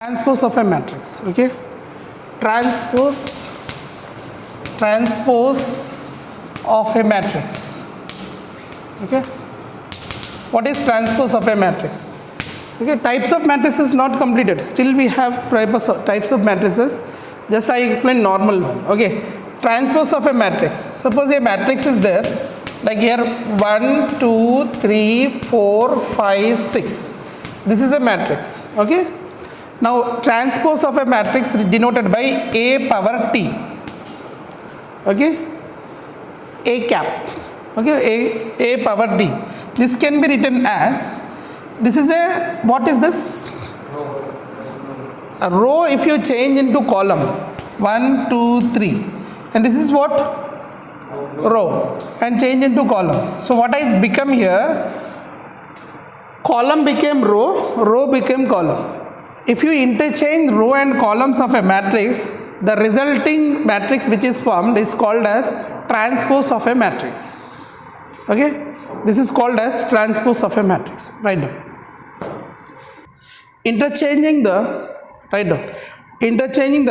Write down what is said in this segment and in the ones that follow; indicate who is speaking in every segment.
Speaker 1: Transpose of a matrix. Okay, transpose of a matrix. Okay, what is transpose of a matrix? Okay, types of matrices not completed, still we have types of matrices. Just I explain normal one. Okay, transpose of a matrix. Suppose a matrix is there, like here 1 2 3 4 5 6. This is a matrix. Okay, now transpose of a matrix denoted by a power t. Okay, a cap. Okay, a power t. This can be written as, this is a, what is this? A row if you change into column 1 2 3, and this is what? Row, and change into column. So what I become here? Column became row, row became column. If you interchange row and columns of a matrix, the resulting matrix which is formed is called as transpose of a matrix. Okay, this is called as transpose of a matrix. Write down. Interchanging the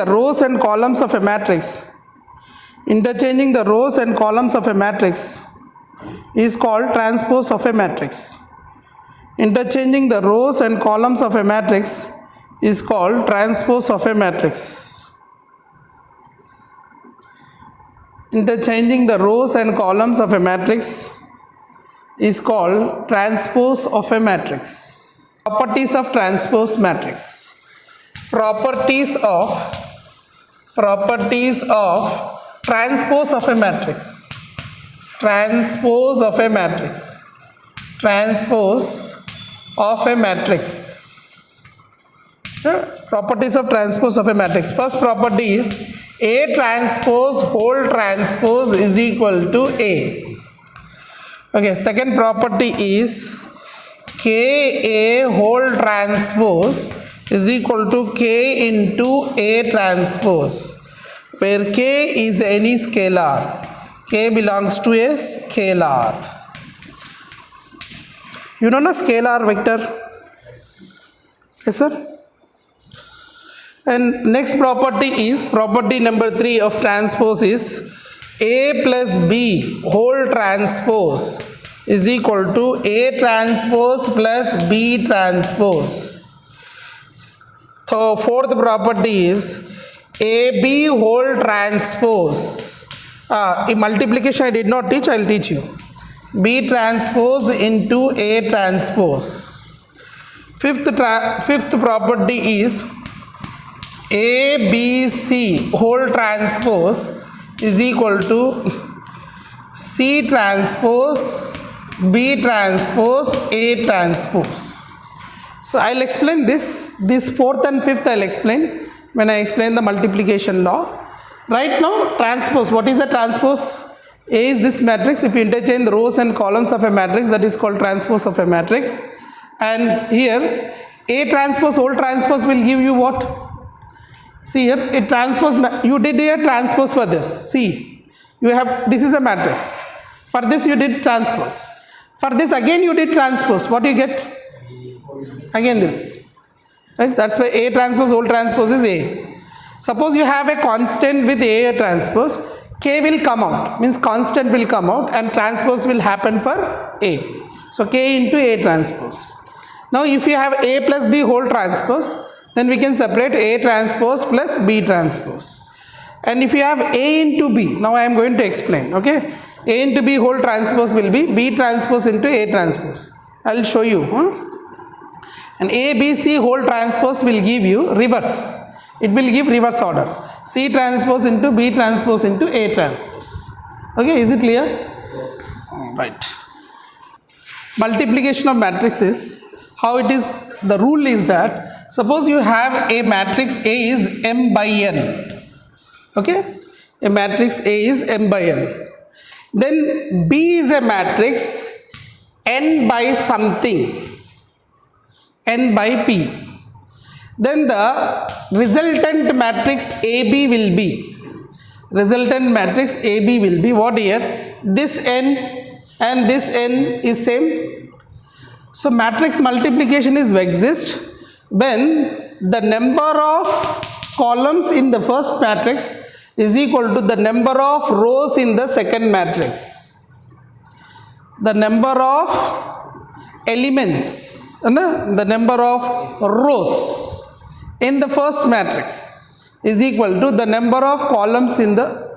Speaker 1: rows and columns of a matrix. Interchanging the rows and columns of a matrix is called transpose of a matrix. Interchanging the rows and columns of a matrix is called transpose of a matrix. Interchanging the rows and columns of a matrix is called transpose of a matrix. Properties of transpose matrix. Properties of transpose of a matrix. Transpose of a matrix. Transpose of a matrix. Properties of transpose of a matrix. First property is A transpose whole transpose is equal to A. Okay, second property is K A whole transpose is equal to K into A transpose, where K is any scalar. K belongs to a scalar. You know a scalar vector? Yes, sir? And next property is, property number 3 of transpose is A plus B whole transpose is equal to A transpose plus B transpose. So fourth property is AB whole transpose. In multiplication I did not teach, I will teach you. B transpose into A transpose. Fifth property is ABC whole transpose is equal to C transpose B transpose A transpose. So I will explain this fourth and fifth I will explain when I explain the multiplication law. Right now transpose, what is the transpose? A is this matrix. If you interchange the rows and columns of a matrix, that is called transpose of a matrix. And here A transpose whole transpose will give you what? See here, a transpose, you did a transpose for this. See, you have, this is a matrix. For this you did transpose. For this again you did transpose. What do you get? Again this. Right? That's why A transpose whole transpose is A. Suppose you have a constant with A transpose, K will come out. Means constant will come out and transpose will happen for A. So K into A transpose. Now if you have A plus B whole transpose, then we can separate A transpose plus B transpose. And if you have A into B, now I am going to explain. Okay, A into B whole transpose will be B transpose into A transpose. I will show you. And A, B, C whole transpose will give you reverse. It will give reverse order. C transpose into B transpose into A transpose. Okay, is it clear? Right. Multiplication of matrices. How it is, the rule is that, suppose you have a matrix A is M by N. Okay, a matrix A is M by N. Then B is a matrix N by something, N by P. Then the resultant matrix AB will be, what here? This N and this N is same. So matrix multiplication is exist when the number of columns in the first matrix is equal to the number of rows in the second matrix. The number of elements, the number of rows in the first matrix is equal to the number of columns in the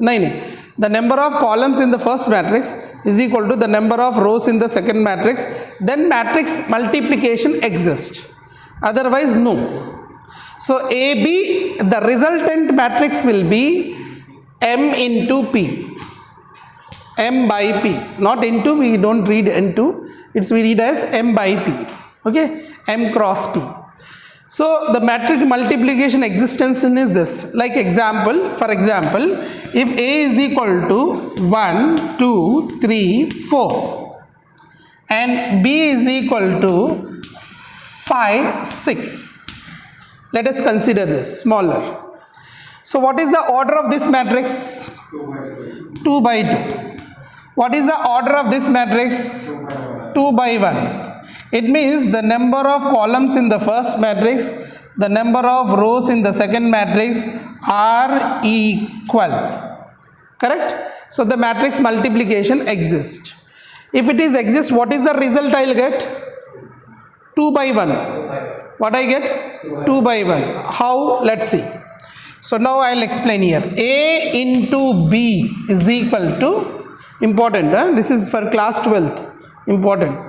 Speaker 1: the number of columns in the first matrix is equal to the number of rows in the second matrix. Then matrix multiplication exists, otherwise no. So AB, the resultant matrix will be M into P, M by P, not into, we don't read into, we read as M by P, okay, M cross P. So the matrix multiplication existence is this, like example, for example, if A is equal to 1, 2, 3, 4 and B is equal to 5, 6, let us consider this smaller. So what is the order of this matrix? 2 by 2. What is the order of this matrix? 2 by 1. It means the number of columns in the first matrix, the number of rows in the second matrix are equal. Correct? So the matrix multiplication exists. If it is exists, what is the result I will get? 2 by 1. What I get? 2 by 1. How? Let's see. So now I will explain here. A into B is equal to, important, this is for class 12th, important.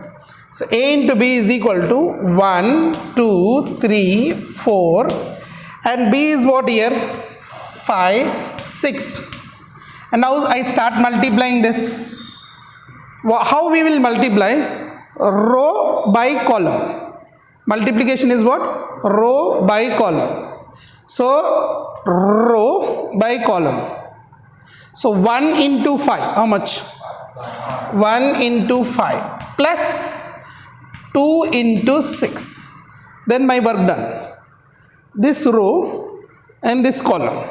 Speaker 1: So A into B is equal to 1, 2, 3, 4 and B is what here? 5, 6. And now I start multiplying this. How we will multiply? Row by column. Multiplication is what? Row by column. So row by column. So 1 into 5, how much? 1 into 5 plus 2 into 6. Then my work done. This row and this column,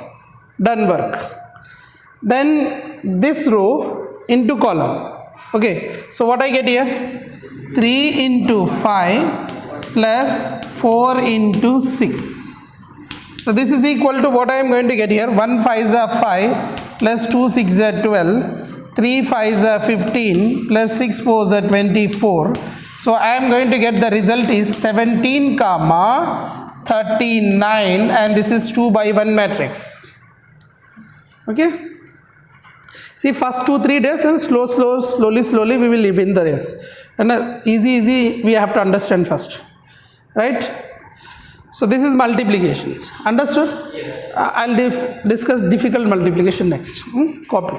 Speaker 1: done work. Then this row into column. Okay, so what I get here? 3 into 5 plus 4 into 6. So this is equal to what I am going to get here? 1 5s are 5 plus 2 6s are 12, 3 5s are 15 plus 6 4s are 24. So I am going to get the result is 17 comma 39 and this is 2 by 1 matrix. Okay. See, first 2-3 days and slowly we will win the race. And easy we have to understand first. Right? So this is multiplication. Understood? Yes. I'll discuss difficult multiplication next. Copy.